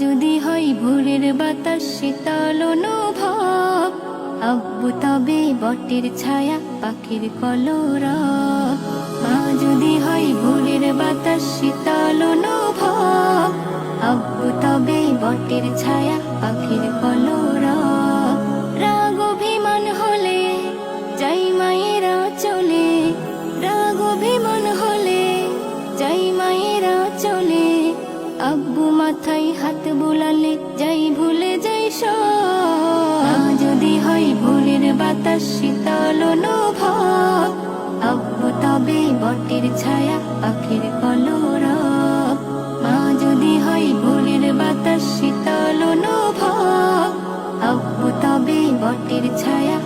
যদি হয় ভোরের বাতাস শীতল অনুভব, আব্বু তবে বটের ছায়া পাখির কলরব। মা যদি হয় ভোরের বাতাস শীতল অনুভব, আব্বু তবে বটের ছায়া পাখির কলরব। রাগ অভিমান হলে যাই মায়েরা চলে, রাগ অভিমান হলে যাই মায়েরা চলে। আব্বু মাথায় হাত বুলালে যাই ভুলে যাই সব। যদি হয় ভোরের বাতাস শীতল অনুভব, আব্বু তবে বটের ছায়া পাখির কলরব। মা যদি হয় ভোরের বাতাস শীতল অনুভব, আব্বু তবে বটের ছায়া